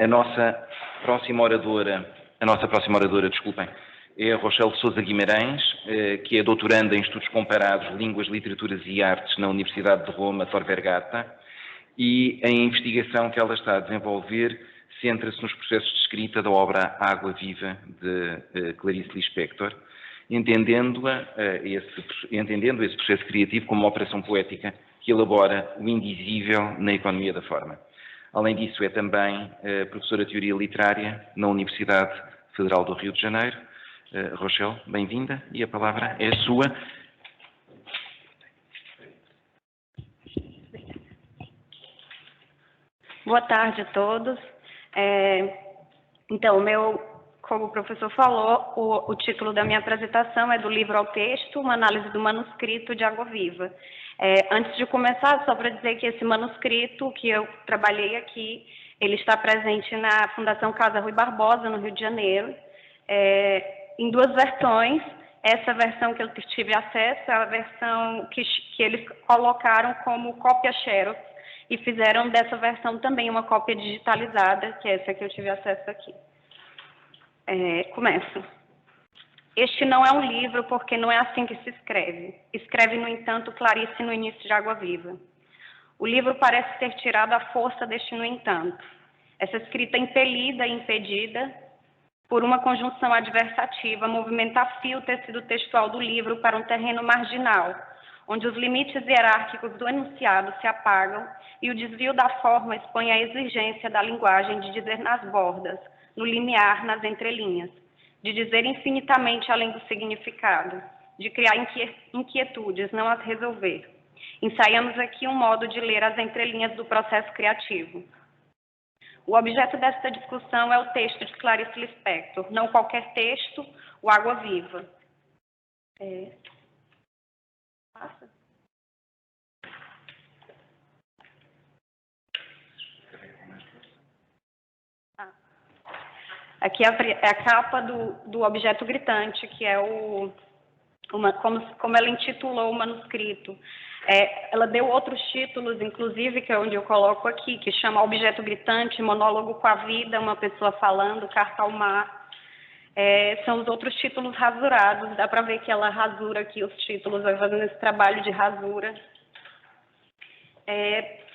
A nossa próxima oradora, desculpem, é a Rochelle de Sousa Guimarães, que é doutoranda em Estudos Comparados, Línguas, Literaturas e Artes na Universidade de Roma, Tor Vergata, e a investigação que ela está a desenvolver centra-se nos processos de escrita da obra Água Viva, de Clarice Lispector, entendendo esse processo criativo como uma operação poética que elabora o indizível na economia da forma. Além disso, é também professora de Teoria Literária na Universidade Federal do Rio de Janeiro. Rochelle, bem-vinda, e a palavra é sua. Boa tarde a todos. Então, como o professor falou, o título da minha apresentação é Do Livro ao Texto, uma análise do manuscrito de Água Viva. Antes de começar, só para dizer que esse manuscrito que eu trabalhei aqui, ele está presente na Fundação Casa Rui Barbosa, no Rio de Janeiro, em duas versões. Essa versão que eu tive acesso é a versão que eles colocaram como cópia xerox e fizeram dessa versão também uma cópia digitalizada, que é essa que eu tive acesso aqui. Começo. Este não é um livro porque não é assim que se escreve. Escreve, no entanto, Clarice no início de Água Viva. O livro parece ter tirado a força deste no entanto. Essa escrita impelida e impedida por uma conjunção adversativa movimenta a fio o tecido textual do livro para um terreno marginal, onde os limites hierárquicos do enunciado se apagam e o desvio da forma expõe a exigência da linguagem de dizer nas bordas, no limiar, nas entrelinhas, de dizer infinitamente além do significado, de criar inquietudes, não as resolver. Ensaiamos aqui um modo de ler as entrelinhas do processo criativo. O objeto desta discussão é o texto de Clarice Lispector, não qualquer texto, o Água Viva. Passa. Aqui é a capa do objeto gritante, que é como ela intitulou o manuscrito. Ela deu outros títulos, inclusive, que é onde eu coloco aqui, que chama Objeto Gritante, Monólogo com a Vida, uma pessoa falando, Carta ao Mar. São os outros títulos rasurados, dá para ver que ela rasura aqui os títulos, vai fazendo esse trabalho de rasura.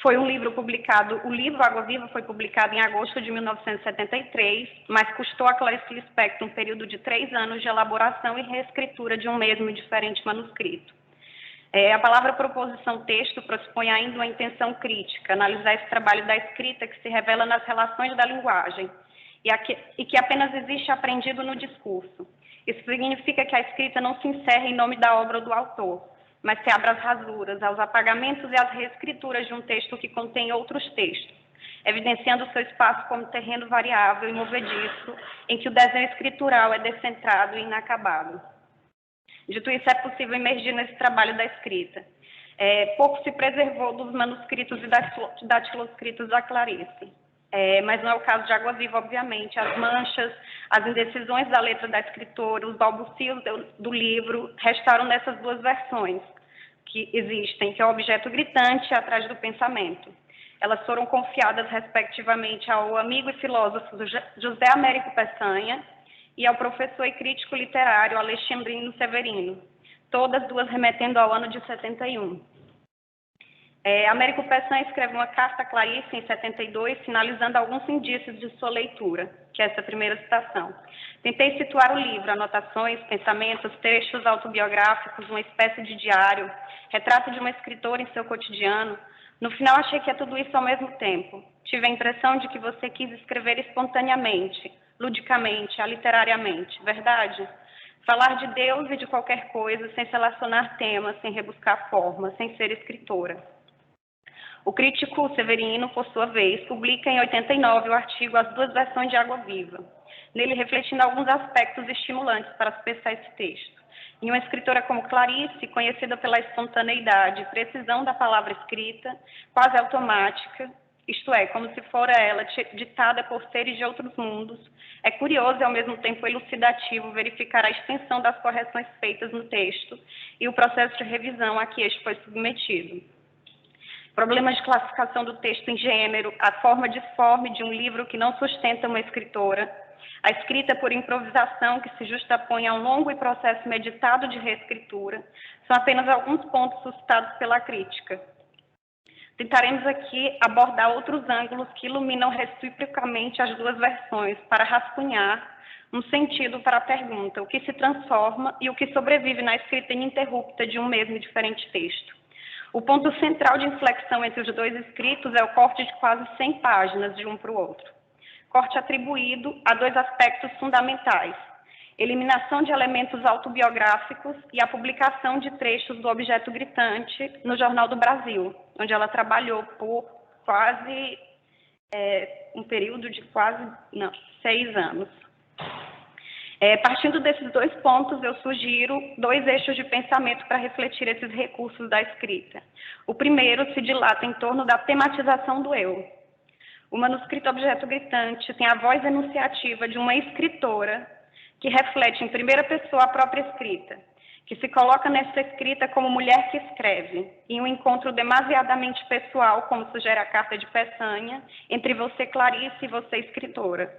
Foi um livro publicado, o livro Água Viva foi publicado em agosto de 1973, mas custou a Clarice Lispector um período de 3 anos de elaboração e reescritura de um mesmo e diferente manuscrito. A palavra proposição texto pressupõe ainda uma intenção crítica, analisar esse trabalho da escrita que se revela nas relações da linguagem e que apenas existe aprendido no discurso. Isso significa que a escrita não se encerra em nome da obra ou do autor, mas se abre às rasuras, aos apagamentos e às reescrituras de um texto que contém outros textos, evidenciando seu espaço como terreno variável e movediço, em que o desenho escritural é descentrado e inacabado. Dito isso, é possível emergir nesse trabalho da escrita. Pouco se preservou dos manuscritos e datiloscritos da Clarice, mas não é o caso de Água Viva, obviamente. As manchas, as indecisões da letra da escritora, os balbucios do livro restaram nessas duas versões que existem, que é o objeto gritante atrás do pensamento. Elas foram confiadas, respectivamente, ao amigo e filósofo José Américo Peçanha e ao professor e crítico literário Alexandrino Severino, todas duas remetendo ao ano de 71. Américo Peçanha escreve uma carta a Clarice em 72, sinalizando alguns indícios de sua leitura, que é essa primeira citação. Tentei situar o livro, anotações, pensamentos, textos autobiográficos, uma espécie de diário, retrato de uma escritora em seu cotidiano. No final, achei que é tudo isso ao mesmo tempo. Tive a impressão de que você quis escrever espontaneamente, ludicamente, aliterariamente, verdade? Falar de Deus e de qualquer coisa, sem selecionar temas, sem rebuscar formas, sem ser escritora. O crítico Severino, por sua vez, publica em 89 o artigo As Duas Versões de Água Viva, nele refletindo alguns aspectos estimulantes para acessar esse texto. Em uma escritora como Clarice, conhecida pela espontaneidade e precisão da palavra escrita, quase automática, isto é, como se fora ela ditada por seres de outros mundos, é curioso e ao mesmo tempo elucidativo verificar a extensão das correções feitas no texto e o processo de revisão a que este foi submetido. problemas de classificação do texto em gênero, a forma disforme de um livro que não sustenta uma escritora, a escrita por improvisação que se justapõe a um longo e processo meditado de reescritura, são apenas alguns pontos suscitados pela crítica. Tentaremos aqui abordar outros ângulos que iluminam reciprocamente as duas versões para rascunhar um sentido para a pergunta, o que se transforma e o que sobrevive na escrita ininterrupta de um mesmo e diferente texto. O ponto central de inflexão entre os dois escritos é o corte de quase 100 páginas de um para o outro. Corte atribuído a dois aspectos fundamentais: eliminação de elementos autobiográficos e a publicação de trechos do Objeto Gritante no Jornal do Brasil, onde ela trabalhou por quase um período de 6 anos. Partindo desses dois pontos, eu sugiro 2 eixos de pensamento para refletir esses recursos da escrita. O primeiro se dilata em torno da tematização do eu. O manuscrito Objeto Gritante tem a voz enunciativa de uma escritora que reflete em primeira pessoa a própria escrita, que se coloca nessa escrita como mulher que escreve, em um encontro demasiadamente pessoal, como sugere a carta de Peçanha, entre você, Clarice, e você, escritora.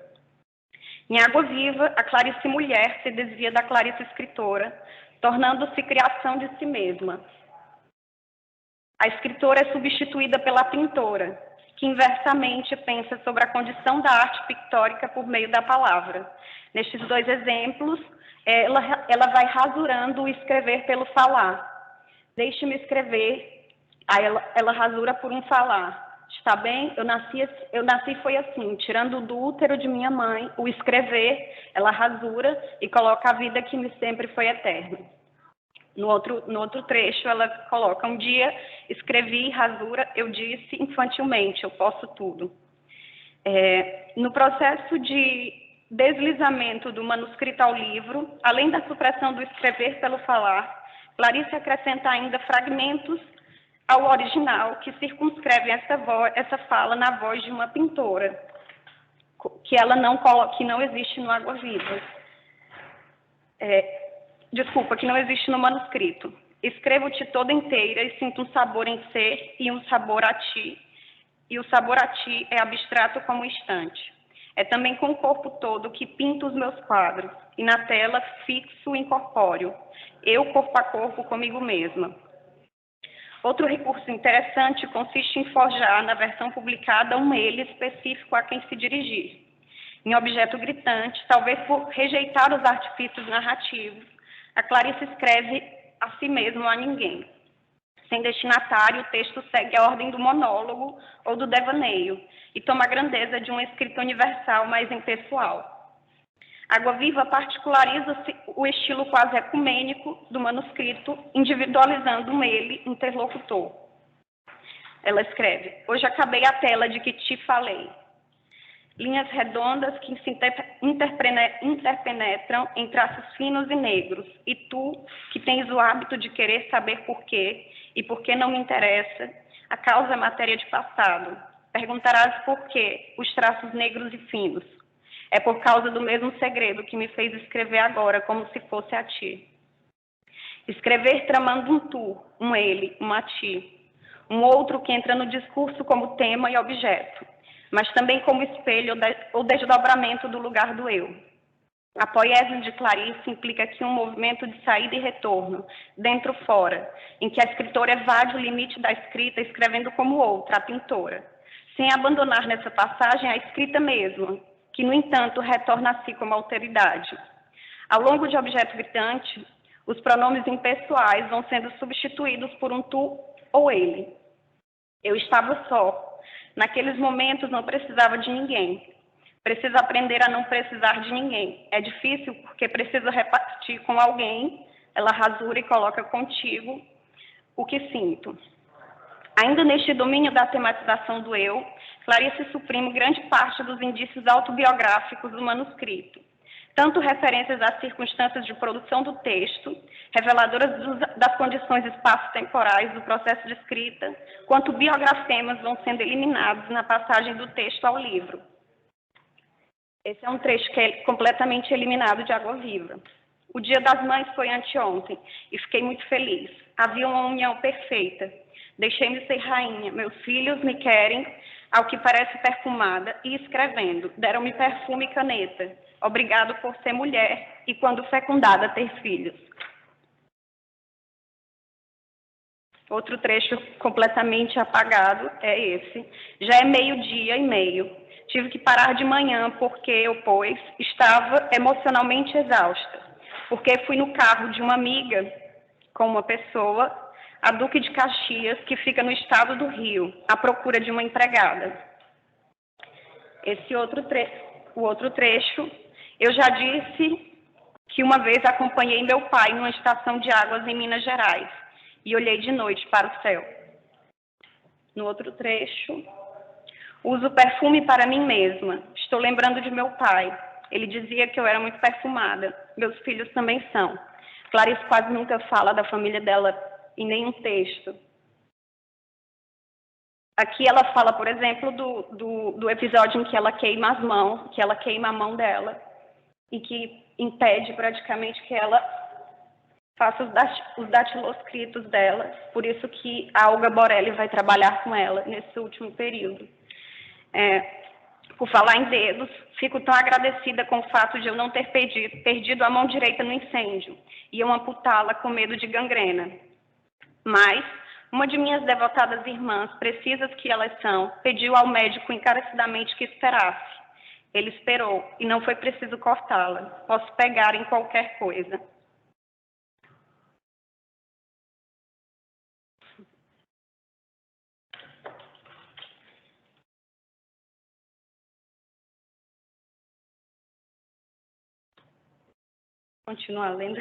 Em Água Viva, a Clarice mulher se desvia da Clarice escritora, tornando-se criação de si mesma. A escritora é substituída pela pintora, que inversamente pensa sobre a condição da arte pictórica por meio da palavra. Nestes 2 exemplos, ela vai rasurando o escrever pelo falar. Deixe-me escrever, aí ela rasura por um falar. Está bem? Eu nasci foi assim, tirando do útero de minha mãe, o escrever, ela rasura e coloca a vida que me sempre foi eterna. No outro trecho, ela coloca: um dia escrevi, rasura, eu disse infantilmente, eu posso tudo. No processo de deslizamento do manuscrito ao livro, além da supressão do escrever pelo falar, Clarice acrescenta ainda fragmentos ao original que circunscrevem essa fala na voz de uma pintora, que não existe no Água Viva. Que não existe no manuscrito. Escrevo-te toda inteira e sinto um sabor em ser e um sabor a ti. E o sabor a ti é abstrato como um instante. É também com o corpo todo que pinto os meus quadros e na tela fixo o incorpóreo. Eu corpo a corpo comigo mesma. Outro recurso interessante consiste em forjar na versão publicada um ele específico a quem se dirigir. Em Objeto Gritante, talvez por rejeitar os artifícios narrativos, a Clarice escreve a si mesma ou a ninguém. Sem destinatário, o texto segue a ordem do monólogo ou do devaneio e toma a grandeza de uma escrita universal, mais impessoal. Água Viva particulariza-se o estilo quase ecumênico do manuscrito, individualizando um ele interlocutor. Ela escreve: hoje acabei a tela de que te falei. Linhas redondas que se interpenetram em traços finos e negros. E tu, que tens o hábito de querer saber por quê e por que não me interessa, a causa é matéria de passado. Perguntarás por quê os traços negros e finos. É por causa do mesmo segredo que me fez escrever agora, como se fosse a ti. Escrever tramando um tu, um ele, uma ti. Um outro que entra no discurso como tema e objeto, mas também como espelho ou desdobramento do lugar do eu. A poiesia de Clarice implica aqui um movimento de saída e retorno, dentro-fora, em que a escritora evade o limite da escrita, escrevendo como outra, a pintora, sem abandonar nessa passagem a escrita mesma, que, no entanto, retorna a si como alteridade. Ao longo de Objeto Gritante, os pronomes impessoais vão sendo substituídos por um tu ou ele. Eu estava só. Naqueles momentos não precisava de ninguém. Preciso aprender a não precisar de ninguém. É difícil porque preciso repartir com alguém. Ela rasura e coloca contigo o que sinto. Ainda neste domínio da tematização do eu, Clarice suprime grande parte dos indícios autobiográficos do manuscrito. Tanto referências às circunstâncias de produção do texto, reveladoras das condições espaço-temporais do processo de escrita, quanto biografemas vão sendo eliminados na passagem do texto ao livro. Esse é um trecho que é completamente eliminado de Água Viva. O Dia das Mães foi anteontem e fiquei muito feliz. Havia uma união perfeita. Deixei-me ser rainha. Meus filhos me querem, ao que parece perfumada, e escrevendo. Deram-me perfume e caneta. Obrigado por ser mulher e, quando fecundada, ter filhos. Outro trecho completamente apagado é esse. Já é 12:30. Tive que parar de manhã porque eu, pois, estava emocionalmente exausta. Porque fui no carro de uma amiga com uma pessoa, a Duque de Caxias, que fica no estado do Rio, à procura de uma empregada. O outro trecho, eu já disse que uma vez acompanhei meu pai numa estação de águas em Minas Gerais e olhei de noite para o céu. No outro trecho, uso perfume para mim mesma. Estou lembrando de meu pai. Ele dizia que eu era muito perfumada. Meus filhos também são. Clarice quase nunca fala da família dela em nenhum texto. Aqui ela fala, por exemplo, do episódio em que ela queima as mãos, que ela queima a mão dela e que impede praticamente que ela faça os datiloscritos dela. Por isso que a Olga Borelli vai trabalhar com ela nesse último período. Por falar em dedos, fico tão agradecida com o fato de eu não ter perdido a mão direita no incêndio. Iam amputá-la com medo de gangrena. Mas uma de minhas devotadas irmãs, precisas que elas são, pediu ao médico encarecidamente que esperasse. Ele esperou e não foi preciso cortá-la. Posso pegar em qualquer coisa. Continuar lendo.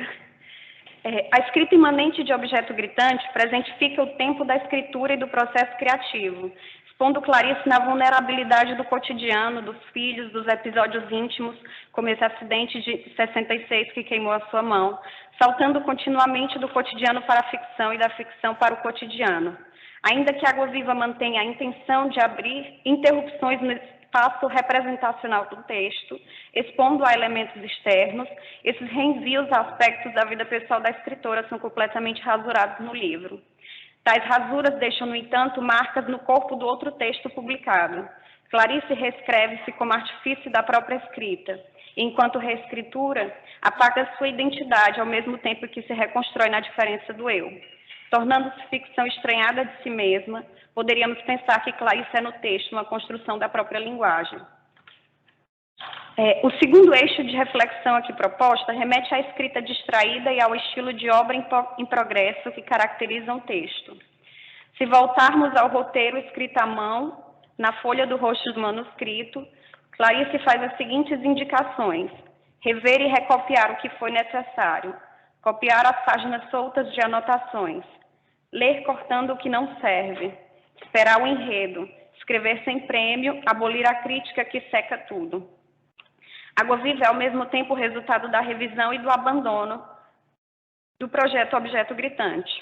A escrita imanente de objeto gritante presentifica o tempo da escritura e do processo criativo, expondo Clarice na vulnerabilidade do cotidiano, dos filhos, dos episódios íntimos, como esse acidente de 66 que queimou a sua mão, saltando continuamente do cotidiano para a ficção e da ficção para o cotidiano. Ainda que Água Viva mantenha a intenção de abrir interrupções no espaço representacional do texto, expondo a elementos externos, esses reenvios a aspectos da vida pessoal da escritora são completamente rasurados no livro. Tais rasuras deixam, no entanto, marcas no corpo do outro texto publicado. Clarice reescreve-se como artifício da própria escrita, e, enquanto reescritura, apaga sua identidade ao mesmo tempo que se reconstrói na diferença do eu. Tornando-se ficção estranhada de si mesma, poderíamos pensar que Clarice é no texto uma construção da própria linguagem. O segundo eixo de reflexão aqui proposta remete à escrita distraída e ao estilo de obra em progresso que caracteriza um texto. Se voltarmos ao roteiro escrito à mão, na folha do rosto do manuscrito, Clarice faz as seguintes indicações: rever e recopiar o que foi necessário, copiar as páginas soltas de anotações, ler cortando o que não serve, esperar o enredo, escrever sem prêmio, abolir a crítica que seca tudo. Água Viva é ao mesmo tempo o resultado da revisão e do abandono do projeto Objeto Gritante,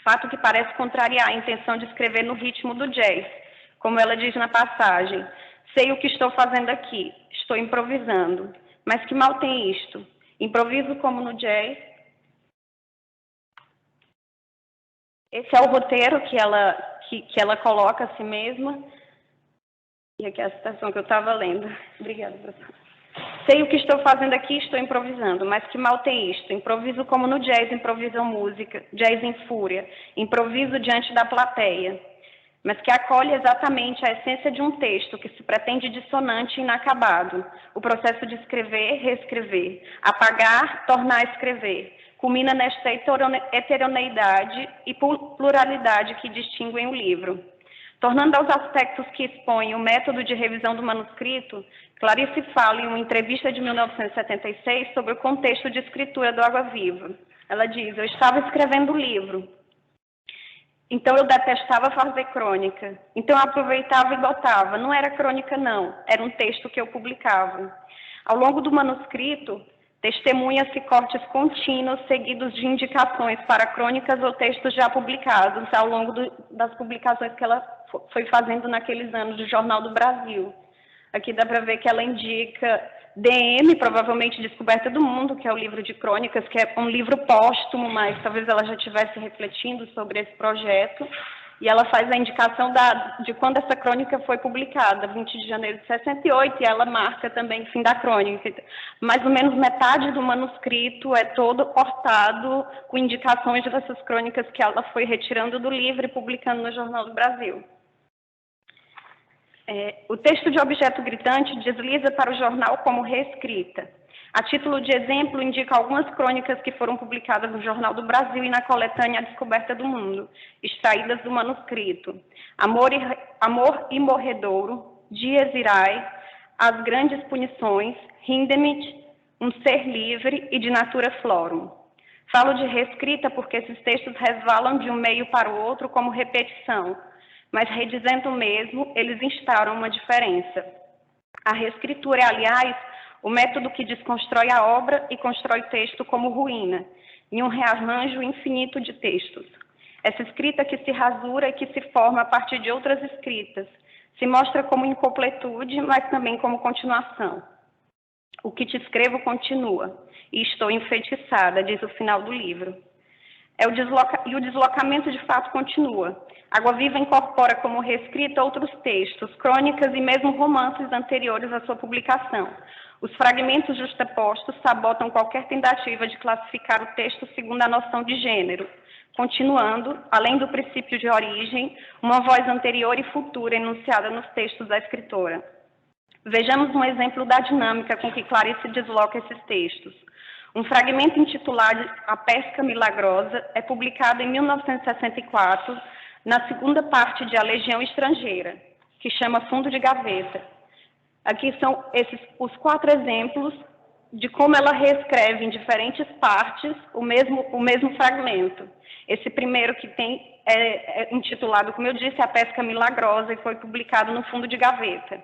fato que parece contrariar a intenção de escrever no ritmo do jazz, como ela diz na passagem: sei o que estou fazendo aqui, estou improvisando, mas que mal tem isto, improviso como no jazz. Esse é o roteiro que ela coloca a si mesma. E aqui é a citação que eu estava lendo. Obrigada, professora. Sei o que estou fazendo aqui, estou improvisando, mas que mal tem isto. Improviso como no jazz, improviso música, jazz em fúria, improviso diante da plateia, mas que acolhe exatamente a essência de um texto que se pretende dissonante e inacabado. O processo de escrever, reescrever, apagar, tornar a escrever, culmina nesta heteroneidade e pluralidade que distinguem o livro. Tornando aos aspectos que expõem o método de revisão do manuscrito, Clarice fala em uma entrevista de 1976 sobre o contexto de escritura do Água Viva. Ela diz: eu estava escrevendo o livro, então eu detestava fazer crônica, então eu aproveitava e botava. Não era crônica não, era um texto que eu publicava. Ao longo do manuscrito, testemunha-se cortes contínuos seguidos de indicações para crônicas ou textos já publicados ao longo das publicações que ela foi fazendo naqueles anos do Jornal do Brasil. Aqui dá para ver que ela indica DM, provavelmente Descoberta do Mundo, que é o livro de crônicas, que é um livro póstumo, mas talvez ela já estivesse refletindo sobre esse projeto. e ela faz a indicação de quando essa crônica foi publicada, 20 de janeiro de 68, e ela marca também o fim da crônica. Mais ou menos metade do manuscrito é todo cortado com indicações dessas crônicas que ela foi retirando do livro e publicando no Jornal do Brasil. O texto de Objeto Gritante desliza para o jornal como reescrita. A título de exemplo, indica algumas crônicas que foram publicadas no Jornal do Brasil e na coletânea A Descoberta do Mundo, extraídas do manuscrito. Amor e Morredouro, Dias Irai, As Grandes Punições, Hindemith, Um Ser Livre e De Natura Florum. Falo de reescrita porque esses textos resvalam de um meio para o outro como repetição, mas redizendo o mesmo, eles instauram uma diferença. A reescritura é, aliás, o método que desconstrói a obra e constrói o texto como ruína, em um rearranjo infinito de textos. Essa escrita que se rasura e que se forma a partir de outras escritas, se mostra como incompletude, mas também como continuação. O que te escrevo continua, e estou enfeitiçada, diz o final do livro. E o deslocamento de fato continua. Água Viva incorpora como reescrita outros textos, crônicas e mesmo romances anteriores à sua publicação. Os fragmentos justapostos sabotam qualquer tentativa de classificar o texto segundo a noção de gênero, continuando, além do princípio de origem, uma voz anterior e futura enunciada nos textos da escritora. Vejamos um exemplo da dinâmica com que Clarice desloca esses textos. Um fragmento intitulado A Pesca Milagrosa é publicado em 1964, na segunda parte de A Legião Estrangeira, que chama Fundo de Gaveta. Aqui são os 4 exemplos de como ela reescreve em diferentes partes o mesmo fragmento. Esse primeiro que tem é intitulado, como eu disse, A Pesca Milagrosa, e foi publicado no Fundo de Gaveta.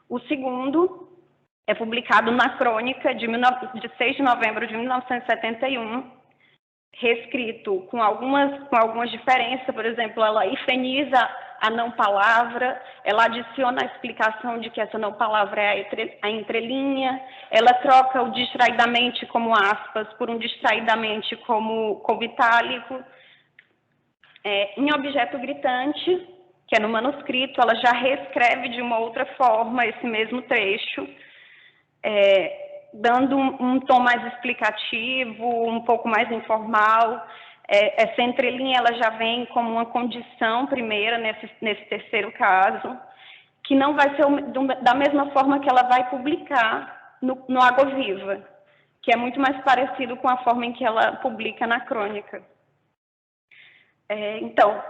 O segundo é publicado na Crônica de 6 de novembro de 1971, reescrito com algumas diferenças. Por exemplo, ela ifeniza a não-palavra, ela adiciona a explicação de que essa não-palavra é a entrelinha, ela troca o distraidamente como aspas por um distraidamente como itálico. Em Objeto Gritante, que é no manuscrito, ela já reescreve de uma outra forma esse mesmo trecho, dando um tom mais explicativo, um pouco mais informal. Essa entrelinha ela já vem como uma condição primeira nesse terceiro caso, que não vai ser da mesma forma que ela vai publicar no Água Viva, que é muito mais parecido com a forma em que ela publica na crônica. Então,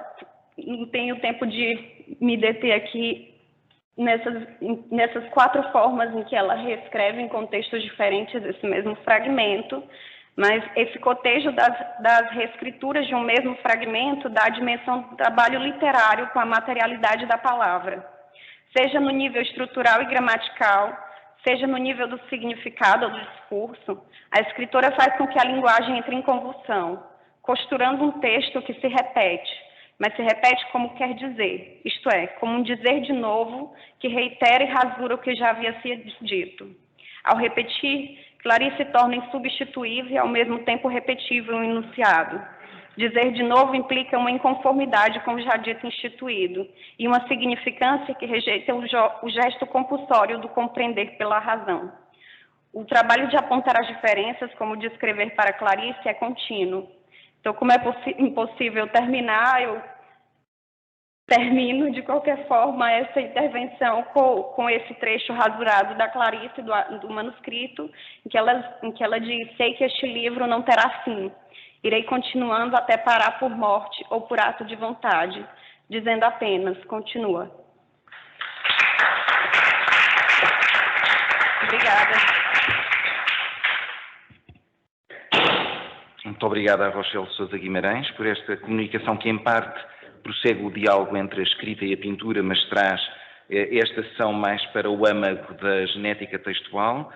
não tenho tempo de me deter aqui nessas 4 formas em que ela reescreve em contextos diferentes esse mesmo fragmento, mas esse cotejo das reescrituras de um mesmo fragmento dá a dimensão do trabalho literário com a materialidade da palavra, seja no nível estrutural e gramatical, seja no nível do significado ou do discurso. A escritora faz com que a linguagem entre em convulsão, costurando um texto que se repete, mas se repete como quer dizer, isto é, como um dizer de novo que reitera e rasura o que já havia sido dito. Ao repetir, Clarice torna insubstituível e ao mesmo tempo repetível o enunciado. Dizer de novo implica uma inconformidade com o já dito instituído e uma significância que rejeita o gesto compulsório do compreender pela razão. O trabalho de apontar as diferenças, como de escrever para Clarice, é contínuo. Então, como é impossível terminar, eu termino, de qualquer forma, essa intervenção com esse trecho rasurado da Clarice, do manuscrito, em que ela diz: sei que este livro não terá fim. Irei continuando até parar por morte ou por ato de vontade, dizendo apenas: continua. Obrigada. Muito obrigada a Rochelle Sousa Guimarães por esta comunicação que, em parte, prossegue o diálogo entre a escrita e a pintura, mas traz esta sessão mais para o âmago da genética textual.